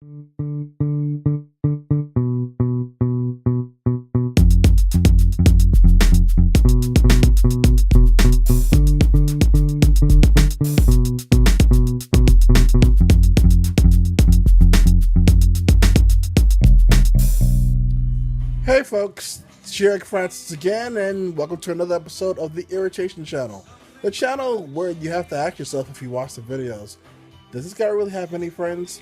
Hey folks, it's Sherrick Francis again, and welcome to another episode of the Irritation channel. The channel where you have to ask yourself if you watch the videos, does this guy really have any friends?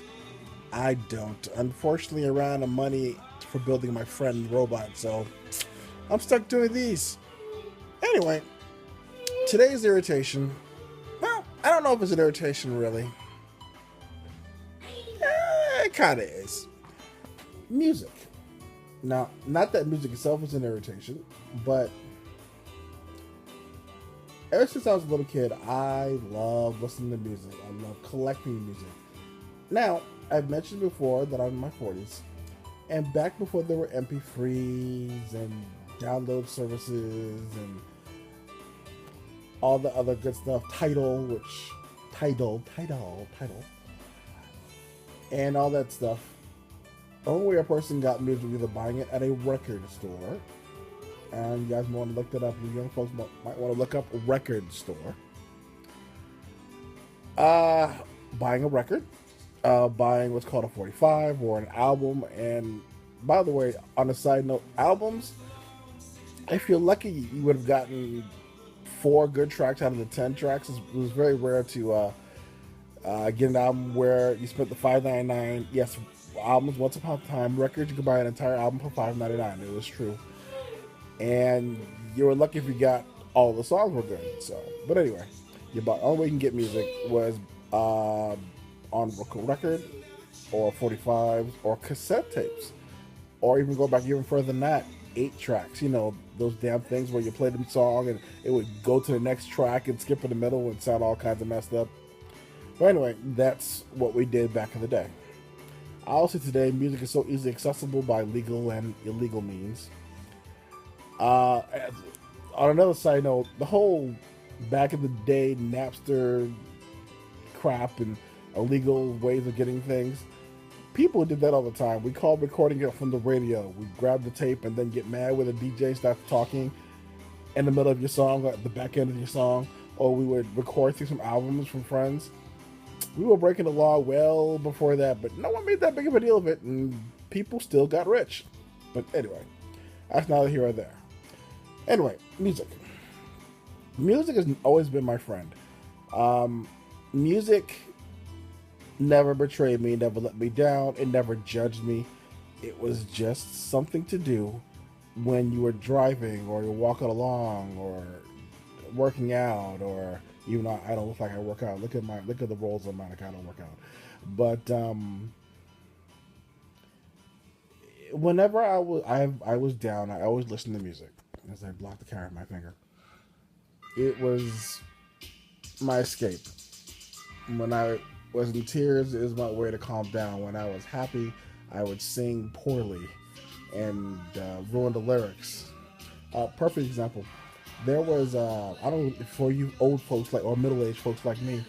I don't. Unfortunately, I ran out of money for building my friend robot, so I'm stuck doing these. Anyway, today's irritation, well, I don't know if it's an irritation really. It kinda is. Music. Now, not that music itself is an irritation, but ever since I was a little kid, I love listening to music. I love collecting music. Now, I've mentioned before that I'm in my 40s, and back before there were MP3s and download services and all the other good stuff, Tidal, and all that stuff, the only way a person got music was either buying it at a record store, and you guys want to look that up. You young folks might want to look up a record store. Buying a record, buying what's called a 45 or an album. And by the way, on a side note, albums, if you're lucky, you would have gotten 4 good tracks out of the 10 tracks. It was very rare to get an album where you spent the $5.99. Yes, albums once upon a time, records you could buy an entire album for $5.99. It was true, and you were lucky if you got all the songs were good. So, but anyway, you bought. Only way you can get music was on record, or 45s, or cassette tapes, or even go back even further than that, 8 tracks. You know, those damn things where you played the song and it would go to the next track and skip in the middle and sound all kinds of messed up. But anyway, that's what we did back in the day. Also today, music is so easily accessible by legal and illegal means. On another side note, the whole back in the day Napster crap and illegal ways of getting things, people did that all the time. We called recording it from the radio. We grabbed the tape and then get mad when the DJ starts talking in the middle of your song, or at the back end of your song, or we would record through some albums from friends. We were breaking the law well before that, but no one made that big of a deal of it, and people still got rich. But anyway, that's neither here or there. Anyway, music. Music has always been my friend. Music never betrayed me, never let me down, it never judged me. It was just something to do when you were driving, or you're walking along, or working out, or even though I don't look like I work out. Look at the rolls on mine. I kind of work out. But whenever I was down, I always listened to music. As I blocked the camera with my finger, it was my escape. When I was in tears, it was my way to calm down. When I was happy, I would sing poorly and ruin the lyrics. Perfect example. There was, I don't know, for you old folks or middle-aged folks like me,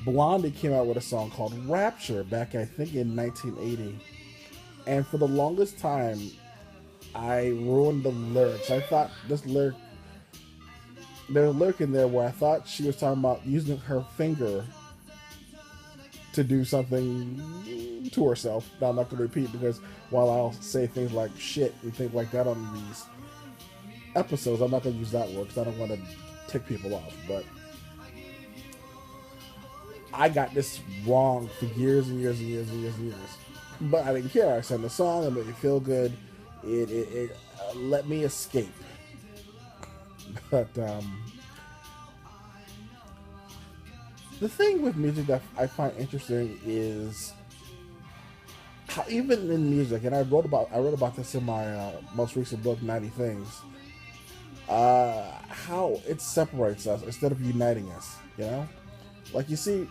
Blondie came out with a song called Rapture back, I think, in 1980. And for the longest time, I ruined the lyrics. I thought there's a lyric in there where I thought she was talking about using her finger to do something to herself. Now, I'm not going to repeat, because while I'll say things like shit and things like that on these episodes, I'm not going to use that word because I don't want to tick people off. But I got this wrong for years and years and years and years and years. But I didn't care. I sang the song. It made me feel good. It let me escape. But the thing with music that I find interesting is how even in music, and I wrote about this in my most recent book, 90 Things. How it separates us instead of uniting us, you know? Like, you see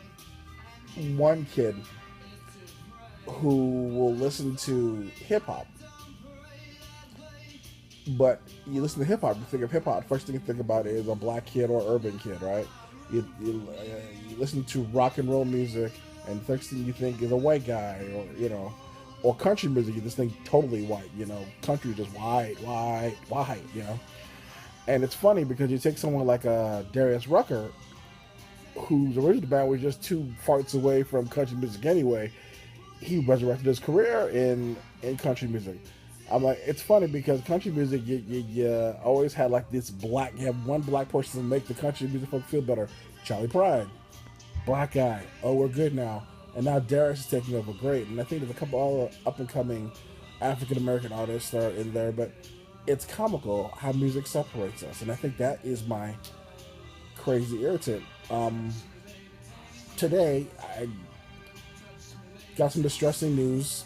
one kid who will listen to hip-hop, but you listen to hip-hop, you think of hip-hop, first thing you think about is a black kid or urban kid, right? You listen to rock and roll music, and the next thing you think is a white guy, or or country music, you just think totally white. Country just white, white, white. And it's funny because you take someone like Darius Rucker, whose original band was just two farts away from country music anyway. He resurrected his career in country music. I'm like, it's funny because country music, you always had like this black, you have one black person to make the country music folk feel better. Charlie Pride, black guy. Oh, we're good now. And now Darius is taking over great. And I think there's a couple other up and coming African American artists that are in there, but it's comical how music separates us. And I think that is my crazy irritant. Today, I got some distressing news.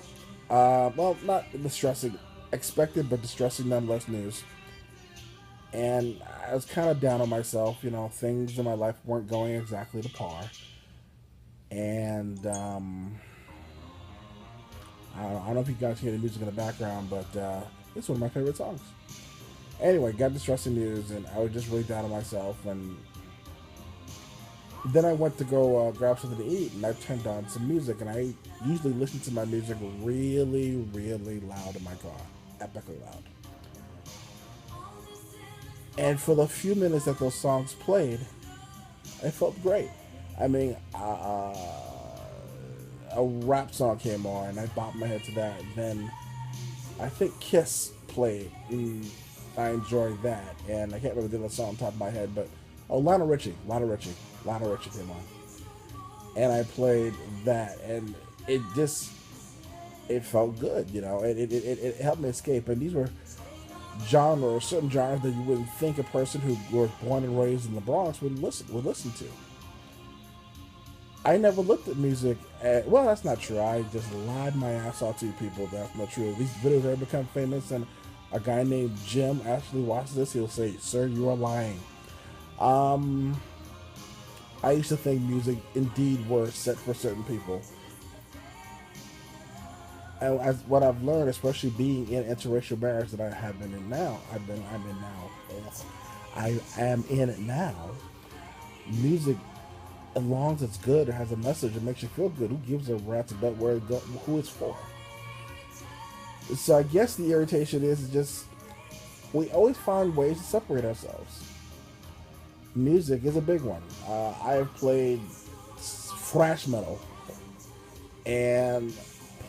Well, not distressing, expected, but distressing nonetheless news. And I was kind of down on myself. Things in my life weren't going exactly to par. And I don't know if you guys hear the music in the background, but it's one of my favorite songs. Anyway, got distressing news, and I was just really down on myself. And then I went to go grab something to eat, and I turned on some music. And I usually listen to my music really, really loud in my car, epically loud. And for the few minutes that those songs played, I felt great. I mean, a rap song came on, and I bopped my head to that. And then I think Kiss played, and I enjoyed that. And I can't remember the other song on top of my head, but Lionel Richie came on, and I played that, and it felt good, It helped me escape. And these were certain genres that you wouldn't think a person who was born and raised in the Bronx would listen to. I never looked at music well, that's not true. I just lied my ass off to people. That's not true. These videos have become famous, and a guy named Jim actually watches this. He'll say, "Sir, you are lying." I used to think music indeed were set for certain people. And as what I've learned, especially being in interracial marriage that I have been in now, I am in it now. Music, as long as it's good, it has a message, it makes you feel good. Who gives a rat's about who it's for? So I guess the irritation is just we always find ways to separate ourselves. Music is a big one. I have played thrash metal and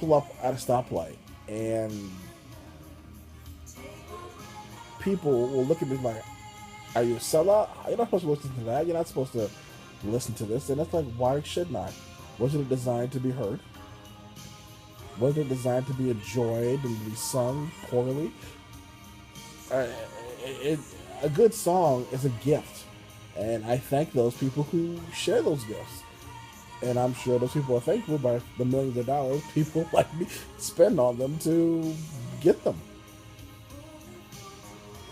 pull up at a stoplight, and people will look at me like, "Are you a sellout? You're not supposed to listen to that. You're not supposed to listen to this." And it's like, why shouldn't I? Wasn't it designed to be heard? Wasn't it designed to be enjoyed and to be sung poorly? A good song is a gift. And I thank those people who share those gifts. And I'm sure those people are thankful by the millions of dollars people like me spend on them to get them.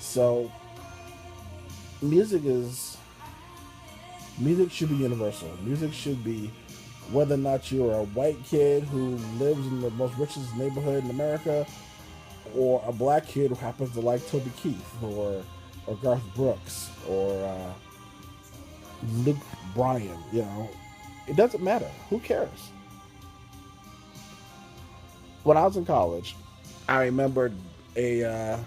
So, music should be universal. Music should be, whether or not you're a white kid who lives in the most richest neighborhood in America, or a black kid who happens to like Toby Keith, or Garth Brooks, or Luke Bryan, it doesn't matter. Who cares? When I was in college, I remembered a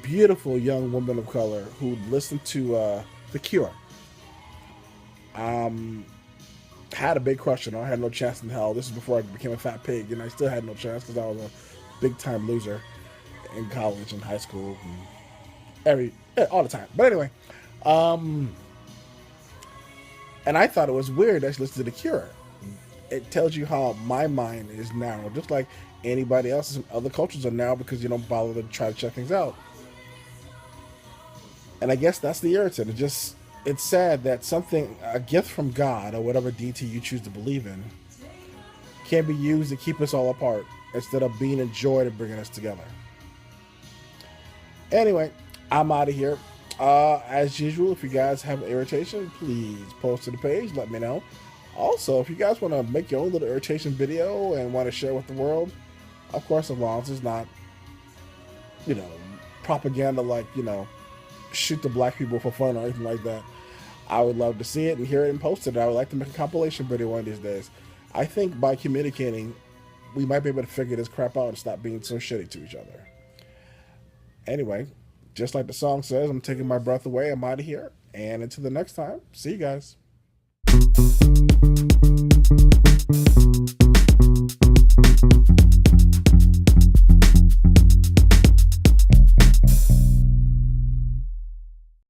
beautiful young woman of color who listened to The Cure. Had a big crush on her. I had no chance in hell. This is before I became a fat pig, and I still had no chance because I was a big time loser in college and high school, and all the time. But anyway, and I thought it was weird that she listened to The Cure. It tells you how my mind is narrow, just like anybody else's in other cultures are narrow because you don't bother to try to check things out. And I guess that's the irritant. It's sad that a gift from God, or whatever deity you choose to believe in, can be used to keep us all apart instead of being enjoyed and bringing us together. Anyway, I'm out of here. As usual, if you guys have irritation, please post to the page, let me know. Also, if you guys want to make your own little irritation video and want to share with the world, of course, as long as it's not, propaganda like, shoot the black people for fun or anything like that. I would love to see it and hear it and post it. I would like to make a compilation video one of these days. I think by communicating, we might be able to figure this crap out and stop being so shitty to each other. Anyway, just like the song says, I'm taking my breath away. I'm out of here. And until the next time, see you guys.